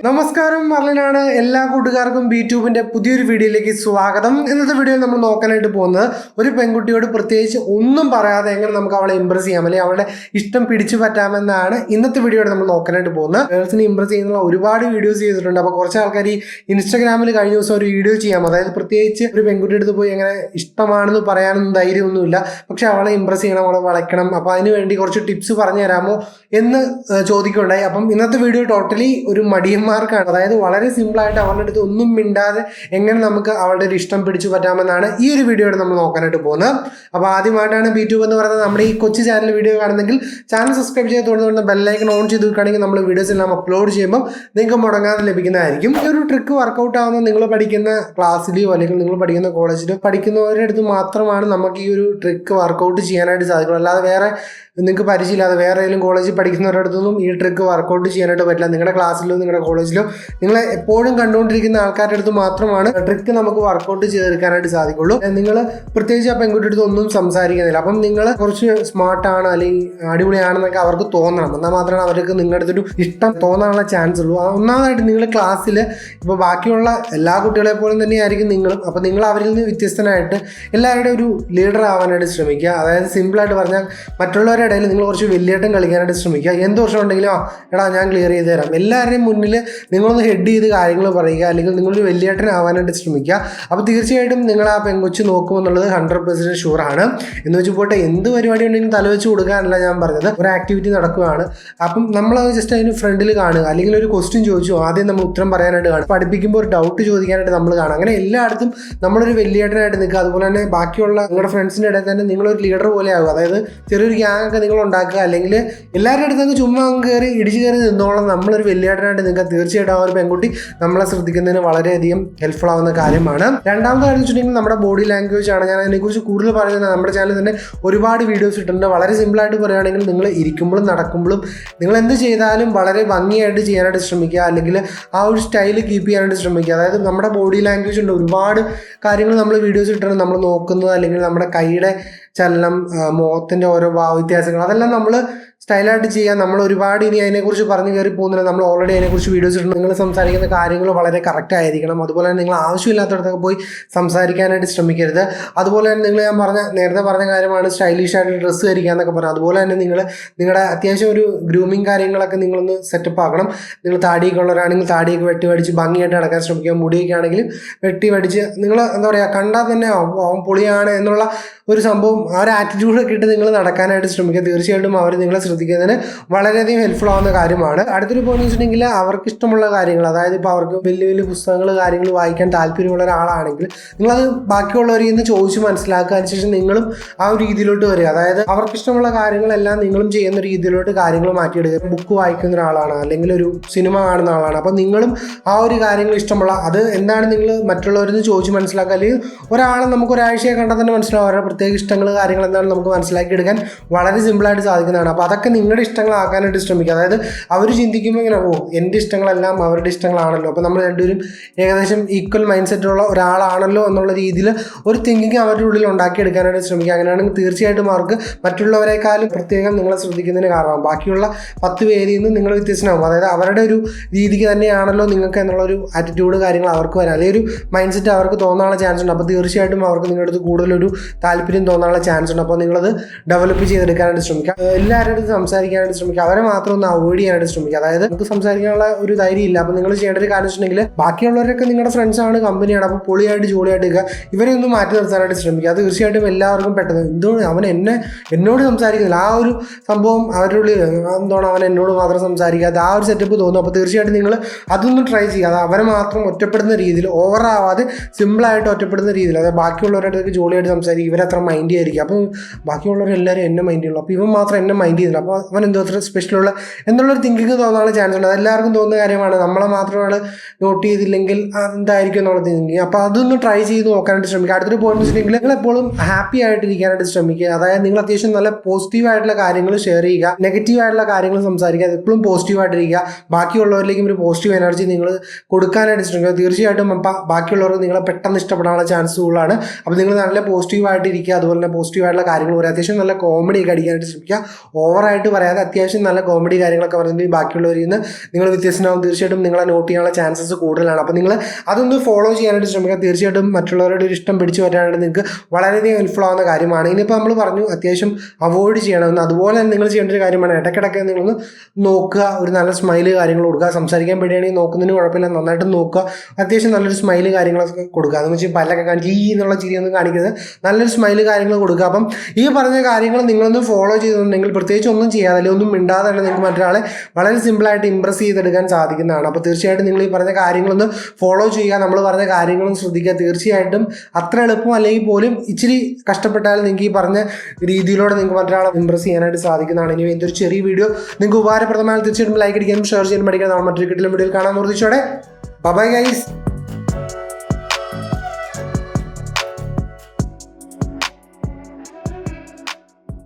നമസ്കാരം, അർലിനാണ്. എല്ലാ കൂട്ടുകാർക്കും ബി-ട്യൂബിന്റെ പുതിയൊരു വീഡിയോയിലേക്ക് സ്വാഗതം. ഇന്നത്തെ വീഡിയോയിൽ നമ്മൾ നോക്കാനായിട്ട് പോകുന്നത് ഒരു പെൺകുട്ടിയോട് പ്രത്യേകിച്ച് ഒന്നും പറയാതെ എങ്ങനെ നമുക്ക് അവളെ ഇംപ്രസ് ചെയ്യാം, അല്ലെങ്കിൽ അവളുടെ ഇഷ്ടം പിടിച്ചു പറ്റാമെന്നാണ് ഇന്നത്തെ വീഡിയോയിൽ നമ്മൾ നോക്കാനായിട്ട് പോകുന്നത്. ഗേൾസിനെ ഇംപ്രസ് ചെയ്യുന്ന ഒരുപാട് വീഡിയോസ് ചെയ്തിട്ടുണ്ട്. അപ്പോൾ കുറച്ച് ആൾക്കാർ ഈ ഇൻസ്റ്റാഗ്രാമിൽ കഴിഞ്ഞ ദിവസം ഒരു വീഡിയോ ചെയ്യാം, അതായത് പ്രത്യേകിച്ച് ഒരു പെൺകുട്ടിയുടെ അടുത്ത് പോയി എങ്ങനെ ഇഷ്ടമാണെന്ന് പറയാനൊന്നും ധൈര്യമൊന്നുമില്ല, പക്ഷെ അവളെ ഇംപ്രസ് ചെയ്യണം, അവളെ വളയ്ക്കണം, അപ്പോൾ അതിന് വേണ്ടി കുറച്ച് ടിപ്സ് പറഞ്ഞു തരാമോ എന്ന് ചോദിക്കുകയുണ്ടായി. അപ്പം ഇന്നത്തെ വീഡിയോ ടോട്ടലി ഒരു മടിയന്മാർക്കാണ്. അതായത് വളരെ സിമ്പിളായിട്ട് അവളുടെ അടുത്ത് ഒന്നും മിണ്ടാതെ എങ്ങനെ നമുക്ക് അവളുടെ ഒരു ഇഷ്ടം പിടിച്ചു പറ്റാമെന്നാണ് ഈ ഒരു വീഡിയോയിൽ നമ്മൾ നോക്കാനായിട്ട് പോകുന്നത്. അപ്പോൾ ആദ്യമായിട്ടാണ് ബി-ട്യൂബ് എന്ന് പറയുന്നത് നമ്മുടെ ഈ കൊച്ചു ചാനൽ വീഡിയോ കാണുന്നെങ്കിൽ ചാനൽ സബ്സ്ക്രൈബ് ചെയ്ത് തുടർന്ന് ബെല്ലൈക്കൺ ഓൺ ചെയ്ത് വെക്കുകയാണെങ്കിൽ നമ്മൾ വീഡിയോസ് എല്ലാം അപ്ലോഡ് ചെയ്യുമ്പോൾ നിങ്ങൾക്ക് മുടങ്ങാതെ ലഭിക്കുന്നതായിരിക്കും. ഈ ഒരു ട്രിക്ക് വർക്കൗട്ട് ആവുന്നത് നിങ്ങൾ പഠിക്കുന്ന ക്ലാസ്സിലോ അല്ലെങ്കിൽ നിങ്ങൾ പഠിക്കുന്ന കോളേജിലോ പഠിക്കുന്നവരുടെ അടുത്ത് മാത്രമാണ് നമുക്ക് ഈ ഒരു ട്രിക്ക് വർക്കൗട്ട് ചെയ്യാനായിട്ട് സാധിക്കുള്ളൂ. അല്ലാതെ വേറെ നിങ്ങൾക്ക് പരിചയമില്ലാതെ വേറെ ഏതെങ്കിലും കോളേജിൽ പഠിക്കുന്നവരുടെ അടുത്തൊന്നും ഈ ട്രിക്ക് വർക്കൗട്ട് ചെയ്യാനായിട്ട് പറ്റില്ല. നിങ്ങളുടെ ക്ലാസ്സിലോ നിങ്ങളുടെ കോളേജിലോ നിങ്ങളെ എപ്പോഴും കണ്ടുകൊണ്ടിരിക്കുന്ന ആൾക്കാരുടെ അടുത്ത് മാത്രമാണ് ട്രിക്ക് നമുക്ക് വർക്കൗട്ട് ചെയ്തെടുക്കാനായിട്ട് സാധിക്കുള്ളൂ. നിങ്ങൾ പ്രത്യേകിച്ച് ആ പെൺകുട്ടിയുടെ അടുത്ത് ഒന്നും സംസാരിക്കുന്നില്ല, അപ്പം നിങ്ങൾ കുറച്ച് സ്മാർട്ടാണ് അല്ലെങ്കിൽ അടിപൊളിയാണെന്നൊക്കെ അവർക്ക് തോന്നണം. എന്നാൽ മാത്രമാണ് അവർക്ക് നിങ്ങളുടെ അടുത്തൊരു ഇഷ്ടം തോന്നാനുള്ള ചാൻസ് ഉള്ളൂ. ഒന്നാമതായിട്ട് നിങ്ങൾ ക്ലാസ്സിൽ ഇപ്പോൾ ബാക്കിയുള്ള എല്ലാ കുട്ടികളെ പോലും തന്നെയായിരിക്കും നിങ്ങളും. അപ്പോൾ നിങ്ങൾ അവരിൽ നിന്ന് വ്യത്യസ്തനായിട്ട് എല്ലാവരുടെയും ഒരു ലീഡർ ആവാനായിട്ട് ശ്രമിക്കുക. അതായത് സിമ്പിളായിട്ട് പറഞ്ഞാൽ മറ്റുള്ളവരുടെ ഇടയിൽ നിങ്ങൾ കുറച്ച് വലിയേട്ടം കളിക്കാനായിട്ട് ശ്രമിക്കുക. എന്ത് പ്രശ്നം ഉണ്ടെങ്കിലും എടാ ഞാൻ ക്ലിയർ ചെയ്ത് തരാം, എല്ലാവരുടെയും മുന്നിൽ നിങ്ങളൊന്ന് ഹെഡ് ചെയ്ത് കാര്യങ്ങൾ പറയുക, അല്ലെങ്കിൽ നിങ്ങളൊരു വലിയേട്ടനാവാനായിട്ട് ശ്രമിക്കുക. അപ്പോൾ തീർച്ചയായിട്ടും നിങ്ങൾ ആ പെൺകൊച്ച് നോക്കുമെന്നുള്ളത് 100% ഷുവറാണ്. എന്ന് വെച്ച് പോട്ടെ, എന്ത് പരിപാടി ഉണ്ടെങ്കിലും തലവെച്ച് കൊടുക്കാനല്ല ഞാൻ പറഞ്ഞത്. ഒരു ആക്ടിവിറ്റി നടക്കുകയാണ്, അപ്പം നമ്മളത് ജസ്റ്റ് അതിന് ഫ്രണ്ടിൽ കാണുക, അല്ലെങ്കിൽ ഒരു ക്വസ്റ്റ്യൻ ചോദിച്ചു ആദ്യം നമ്മൾ ഉത്തരം പറയാനായിട്ട് കാണും, പഠിപ്പിക്കുമ്പോൾ ഒരു ഡൗട്ട് ചോദിക്കാനായിട്ട് നമ്മൾ കാണും. അങ്ങനെ എല്ലായിടത്തും നമ്മളൊരു വലിയേട്ടനായിട്ട് നിൽക്കുക. അതുപോലെ തന്നെ ബാക്കിയുള്ള നിങ്ങളുടെ ഫ്രണ്ട്സിൻ്റെ ഇടയിൽ തന്നെ നിങ്ങളൊരു ലീഡർ പോലെ ആകുക. അതായത് ചെറിയൊരു ഗ്യാങ് നിങ്ങൾ ഉണ്ടാക്കുക, അല്ലെങ്കിൽ എല്ലാവരുടെ അടുത്ത് ചുമ്മാ കയറി ഇടിച്ചു കയറി നിന്നോളം നമ്മളൊരു വലിയേട്ടനായിട്ട് നിൽക്കുക. തീർച്ചയായിട്ടും ആ ഒരു പെൺകുട്ടി നമ്മളെ ശ്രദ്ധിക്കുന്നതിന് വളരെയധികം ഹെൽപ്ഫുൾ ആവുന്ന കാര്യമാണ്. രണ്ടാമത്തെ കാര്യം വെച്ചിട്ടുണ്ടെങ്കിൽ നമ്മുടെ ബോഡി ലാംഗ്വേജ് ആണ്. ഞാൻ അതിനെക്കുറിച്ച് കൂടുതൽ പറയുന്നത് നമ്മുടെ ചാനലിൽ തന്നെ ഒരുപാട് വീഡിയോസ് ഇട്ടിട്ടുണ്ട്. വളരെ സിമ്പിളായിട്ട് പറയുകയാണെങ്കിൽ നിങ്ങൾ ഇരിക്കുമ്പോഴും നടക്കുമ്പോഴും നിങ്ങൾ എന്ത് ചെയ്താലും വളരെ ഭംഗിയായിട്ട് ചെയ്യാനായിട്ട് ശ്രമിക്കുക, അല്ലെങ്കിൽ ആ ഒരു സ്റ്റൈൽ കീപ്പ് ചെയ്യാനായിട്ട് ശ്രമിക്കുക. അതായത് നമ്മുടെ ബോഡി ലാംഗ്വേജ് ഉണ്ട്, ഒരുപാട് കാര്യങ്ങൾ നമ്മൾ വീഡിയോസ് ഇട്ടിട്ടുണ്ട്. നമ്മൾ നോക്കുന്നത്, അല്ലെങ്കിൽ നമ്മുടെ കൈയുടെ ചലനം, മുഖത്തിൻ്റെ ഓരോ ഭാവവ്യത്യാസങ്ങൾ, അതെല്ലാം നമ്മൾ സ്റ്റൈലായിട്ട് ചെയ്യാൻ നമ്മൾ ഒരുപാട് ഇനി അതിനെക്കുറിച്ച് പറഞ്ഞു കയറി പോകുന്നില്ല. നമ്മൾ ഓൾറെഡി അതിനെക്കുറിച്ച് വീഡിയോസ് ഇട്ടുണ്ട്. നിങ്ങൾ സംസാരിക്കുന്ന കാര്യങ്ങൾ വളരെ കറക്റ്റ് ആയിരിക്കണം. അതുപോലെ തന്നെ നിങ്ങൾ ആവശ്യമില്ലാത്തടത്തൊക്കെ പോയി സംസാരിക്കാനായിട്ട് ശ്രമിക്കരുത്. അതുപോലെ തന്നെ ഞാൻ നേരത്തെ പറഞ്ഞ കാര്യമാണ് സ്റ്റൈലിഷ് ആയിട്ട് ഡ്രസ്സ് ധരിക്കുക എന്നൊക്കെ പറഞ്ഞു. അതുപോലെ തന്നെ നിങ്ങളുടെ അത്യാവശ്യം ഒരു ഗ്രൂമിങ് കാര്യങ്ങളൊക്കെ നിങ്ങളൊന്ന് സെറ്റപ്പ് ആക്കണം. നിങ്ങൾ താടിയൊക്കെ ഉള്ളവരാണെങ്കിൽ താടിയൊക്കെ വെട്ടി വടിച്ച് ഭംഗിയായിട്ട് നടക്കാൻ ശ്രമിക്കുക. മുടിയൊക്കെ ആണെങ്കിൽ വെട്ടി വടിച്ച് നിങ്ങൾ എന്താ പറയുക, കണ്ടാൽ തന്നെ അവൻ പൊളിയാണ് എന്നുള്ള ഒരു സംഭവം, ആ ഒരു ആറ്റിറ്റ്യൂഡൊക്കെ ഇട്ട് നിങ്ങൾ നടക്കാനായിട്ട് ശ്രമിക്കുക. തീർച്ചയായിട്ടും അവർ നിങ്ങളെ ശ്രദ്ധിക്കുന്നതിന് വളരെയധികം ഹെൽപ്ഫുൾ ആവുന്ന കാര്യമാണ്. അടുത്തൊരു പോയിന്റ് വെച്ചിട്ടുണ്ടെങ്കിൽ അവർക്ക് ഇഷ്ടമുള്ള കാര്യങ്ങൾ, അതായത് ഇപ്പോൾ അവർക്ക് വലിയ വലിയ പുസ്തകങ്ങൾ കാര്യങ്ങൾ വായിക്കാൻ താല്പര്യമുള്ള ഒരാളാണെങ്കിൽ നിങ്ങളത് ബാക്കിയുള്ളവരിൽ നിന്ന് ചോദിച്ച് മനസ്സിലാക്കുക. അതിനുശേഷം നിങ്ങളും ആ ഒരു രീതിയിലോട്ട് വരിക. അതായത് അവർക്കിഷ്ടമുള്ള കാര്യങ്ങളെല്ലാം നിങ്ങളും ചെയ്യുന്ന രീതിയിലോട്ട് കാര്യങ്ങൾ മാറ്റിയെടുക്കുക. ബുക്ക് വായിക്കുന്ന ഒരാളാണ്, അല്ലെങ്കിൽ ഒരു സിനിമ കാണുന്ന ആളാണ്, അപ്പോൾ നിങ്ങളും ആ ഒരു കാര്യങ്ങൾ ഇഷ്ടമുള്ള അത് എന്താണ് നിങ്ങൾ മറ്റുള്ളവരിൽ നിന്ന് ചോദിച്ച് മനസ്സിലാക്കുക. അല്ലെങ്കിൽ ഒരാളെ നമുക്ക് ഒരാഴ്ചയെ കണ്ടാൽ തന്നെ മനസ്സിലാവും അവരുടെ പ്രത്യേക ഇഷ്ടങ്ങൾ കാര്യങ്ങൾ എന്താണ് നമുക്ക് മനസ്സിലാക്കിയെടുക്കാൻ വളരെ സിമ്പിളായിട്ട് സാധിക്കുന്നതാണ്. അപ്പോൾ അതൊക്കെ നിങ്ങളുടെ ഇഷ്ടങ്ങളാക്കാനായിട്ട് ശ്രമിക്കുക. അതായത് അവർ ചിന്തിക്കുമ്പോൾ ഇങ്ങനെ, എൻ്റെ ഇഷ്ടങ്ങളെല്ലാം അവരുടെ ഇഷ്ടങ്ങളാണല്ലോ, അപ്പോൾ നമ്മൾ രണ്ടുപേരും ഏകദേശം ഈക്വൽ മൈൻഡ് സെറ്റുള്ള ഒരാളാണല്ലോ എന്നുള്ള രീതിയിൽ ഒരു തിങ്കിങ് അവരുടെ ഉള്ളിൽ ഉണ്ടാക്കിയെടുക്കാനായിട്ട് ശ്രമിക്കുക. അങ്ങനെയാണെങ്കിൽ തീർച്ചയായിട്ടും അവർക്ക് മറ്റുള്ളവരെക്കാളും പ്രത്യേകം നിങ്ങളെ ശ്രദ്ധിക്കുന്നതിന് കാരണമാകും. ബാക്കിയുള്ള 10 പേരിൽ നിന്ന് നിങ്ങൾ വ്യത്യസ്തനാകും. അതായത് അവരുടെ ഒരു രീതിക്ക് തന്നെയാണല്ലോ നിങ്ങൾക്ക് എന്നുള്ളൊരു ആറ്റിറ്റ്യൂഡ് കാര്യങ്ങൾ അവർക്ക് വരാം, അല്ലെങ്കിൽ ഒരു മൈൻഡ് സെറ്റ് അവർക്ക് തോന്നാനുള്ള ചാൻസ് ഉണ്ട്. അപ്പോൾ തീർച്ചയായിട്ടും അവർക്ക് നിങ്ങളുടെ അടുത്ത് കൂടുതലൊരു താല്പര്യം തോന്നാനുള്ള ചാൻസ് ഉണ്ട്. അപ്പോൾ നിങ്ങളത് ഡെവലപ്പ് ചെയ്തെടുക്കാനായിട്ട് ശ്രമിക്കുക. എല്ലാവരുടെ അടുത്ത് സംസാരിക്കാനായിട്ട് ശ്രമിക്കുക. അവരെ മാത്രം ഒന്ന് അവോയ്ഡ് ചെയ്യാനായിട്ട് ശ്രമിക്കുക. അതായത് നമുക്ക് സംസാരിക്കാനുള്ള ഒരു ധൈര്യം ഇല്ല, അപ്പോൾ നിങ്ങൾ ചെയ്യേണ്ട ഒരു കാര്യം വെച്ചിട്ടുണ്ടെങ്കിൽ ബാക്കിയുള്ളവരൊക്കെ നിങ്ങളുടെ ഫ്രണ്ട്സാണ്, കമ്പനിയാണ്, അപ്പോൾ പൊളിയായിട്ട് ജോളിയായിട്ട് ഇരിക്കുക. ഇവരെ ഒന്ന് മാറ്റി നിർത്താനായിട്ട് ശ്രമിക്കുക. അത് തീർച്ചയായിട്ടും എല്ലാവർക്കും പെട്ടെന്ന് അവൻ എന്നോട് സംസാരിക്കുന്നില്ല, ആ ഒരു സംഭവം അവരുടെ ഉള്ളിൽ എന്താണ് അവൻ എന്നോട് മാത്രം സംസാരിക്കാതെ ആ ഒരു സെറ്റപ്പ് തോന്നും. അപ്പോൾ തീർച്ചയായിട്ടും നിങ്ങൾ അതൊന്ന് ട്രൈ ചെയ്യുക. അത് അവരെ മാത്രം ഒറ്റപ്പെടുന്ന രീതിയിൽ, ഓവറാവാതെ സിമ്പിളായിട്ട് ഒറ്റപ്പെടുന്ന രീതിയിൽ, അതായത് ബാക്കിയുള്ളവരുടെ അടുത്ത് ജോളിയായിട്ട് സംസാരിക്കും. ഇവരത്ര മൈൻഡ് ചെയ്യായിരിക്കും. അപ്പോൾ ബാക്കിയുള്ളവരെല്ലാവരും എന്നെ മൈൻഡ് ചെയ്യുള്ളൂ, അപ്പോൾ ഇവൻ മാത്രം എന്നെ മൈൻഡ് ചെയ്യുന്നില്ല, അപ്പോൾ അവൻ എന്തോ അത്ര സ്പെഷ്യലുള്ള എന്നുള്ളൊരു തിങ്കിങ് തോന്നാനുള്ള ചാൻസ് ഉണ്ട്. അതെല്ലാവർക്കും തോന്നുന്ന കാര്യമാണ്. നമ്മളെ മാത്രം ആൾ നോട്ട് ചെയ്തില്ലെങ്കിൽ അതെന്തായിരിക്കും എന്നുള്ള തിങ്കിങ്. അപ്പോൾ അതൊന്ന് ട്രൈ ചെയ്ത് നോക്കാനായിട്ട് ശ്രമിക്കുക. അടുത്തൊരു പോയിന്റ് വെച്ചിട്ടുണ്ടെങ്കിൽ നിങ്ങൾ എപ്പോഴും ഹാപ്പി ആയിട്ടിരിക്കാനായിട്ട് ശ്രമിക്കുക. അതായത് നിങ്ങൾ അത്യാവശ്യം നല്ല പോസിറ്റീവായിട്ടുള്ള കാര്യങ്ങൾ ഷെയർ ചെയ്യുക, നെഗറ്റീവായിട്ടുള്ള കാര്യങ്ങൾ സംസാരിക്കുക. എപ്പോഴും പോസിറ്റീവായിട്ടിരിക്കുക. ബാക്കിയുള്ളവരിലേക്കും ഒരു പോസിറ്റീവ് എനർജി നിങ്ങൾ കൊടുക്കാനായിട്ട് ശ്രമിക്കുക. തീർച്ചയായിട്ടും ബാക്കിയുള്ളവർക്ക് നിങ്ങളെ പെട്ടെന്ന് ഇഷ്ടപ്പെടാനുള്ള ചാൻസ് കൂടുതലാണ്. അപ്പോൾ നിങ്ങൾ നല്ല പോസിറ്റീവായിട്ടിരിക്കുക. ശ്രമിക്കുക. അതുപോലെ തന്നെ പോസിറ്റീവായിട്ടുള്ള കാര്യങ്ങൾ പറയാം. അത്യാവശ്യം നല്ല കോമഡി ഒക്കെ അടിക്കാനായിട്ട് ശ്രമിക്കുക. ഓവറായിട്ട് പറയാതെ അത്യാവശ്യം നല്ല കോമഡി കാര്യങ്ങളൊക്കെ പറഞ്ഞിട്ട് ബാക്കിയുള്ളവരിൽ നിന്ന് നിങ്ങൾ വ്യത്യസ്തനാവും. തീർച്ചയായിട്ടും നിങ്ങളെ നോട്ട് ചെയ്യാനുള്ള ചാൻസസ് കൂടുതലാണ്. അപ്പോൾ നിങ്ങൾ അതൊന്ന് ഫോളോ ചെയ്യാനായിട്ട് ശ്രമിക്കുക. തീർച്ചയായിട്ടും മറ്റുള്ളവരുടെ ഒരു ഇഷ്ടം പിടിച്ചു പറ്റാനായിട്ട് നിങ്ങൾക്ക് വളരെയധികം ഹെൽപ്ഫുൾ ആവുന്ന കാര്യമാണ്. ഇനിയിപ്പോൾ നമ്മൾ പറഞ്ഞു അത്യാവശ്യം അവോയ്ഡ് ചെയ്യണമെന്ന്. അതുപോലെ തന്നെ നിങ്ങൾ ചെയ്യേണ്ട ഒരു കാര്യമാണ് ഇടയ്ക്കിടയ്ക്ക് നിങ്ങളൊന്ന് നോക്കുക, ഒരു നല്ല സ്മൈല് കാര്യങ്ങൾ കൊടുക്കുക. സംസാരിക്കാൻ പേടിയാണെങ്കിൽ നോക്കുന്നതിന് കുഴപ്പമില്ല, നന്നായിട്ട് നോക്കുക. അത്യാവശ്യം നല്ലൊരു സ്മൈല് കാര്യങ്ങളൊക്കെ കൊടുക്കുക. എന്ന് വെച്ചാൽ പല്ലൊക്കെ കാണിച്ച് ഈ എന്നുള്ള ചിരിയൊന്നും കാണിക്കരുത്, നല്ലൊരു സ്മൈല് കാര്യങ്ങൾ കൊടുക്കുക. അപ്പം ഈ പറഞ്ഞ കാര്യങ്ങൾ നിങ്ങളൊന്ന് ഫോളോ ചെയ്തിട്ടുണ്ടെങ്കിൽ പ്രത്യേകിച്ച് ഒന്നും ചെയ്യാതെ അല്ലെങ്കിൽ ഒന്നും മിണ്ടാതെ തന്നെ നിങ്ങൾക്ക് മറ്റൊരാളെ വളരെ സിമ്പിളായിട്ട് ഇമ്പ്രസ് ചെയ്തെടുക്കാൻ സാധിക്കുന്നതാണ്. അപ്പോൾ തീർച്ചയായിട്ടും നിങ്ങൾ ഈ പറഞ്ഞ കാര്യങ്ങളൊന്ന് ഫോളോ ചെയ്യുക, നമ്മൾ പറഞ്ഞ കാര്യങ്ങളും ശ്രദ്ധിക്കുക. തീർച്ചയായിട്ടും അത്ര എളുപ്പം അല്ലെങ്കിൽ പോലും ഇച്ചിരി കഷ്ടപ്പെട്ടാൽ നിങ്ങൾക്ക് ഈ പറഞ്ഞ രീതിയിലൂടെ നിങ്ങൾക്ക് മറ്റൊരാളെ ഇമ്പ്രസ് ചെയ്യാനായിട്ട് സാധിക്കുന്നതാണ്. ഇനി എന്തൊരു ചെറിയ വീഡിയോ നിങ്ങൾക്ക് ഉപകാരപ്രദമായ തീർച്ചയായിട്ടും ലൈക്ക് അടിക്കാനും ഷെയർ ചെയ്യാനും പഠിക്കാൻ നമ്മൾ മറ്റൊരു കിട്ടിയ വീഡിയോയിൽ കാണാൻ നിർദ്ദേശിച്ചോടെ. Bye guys.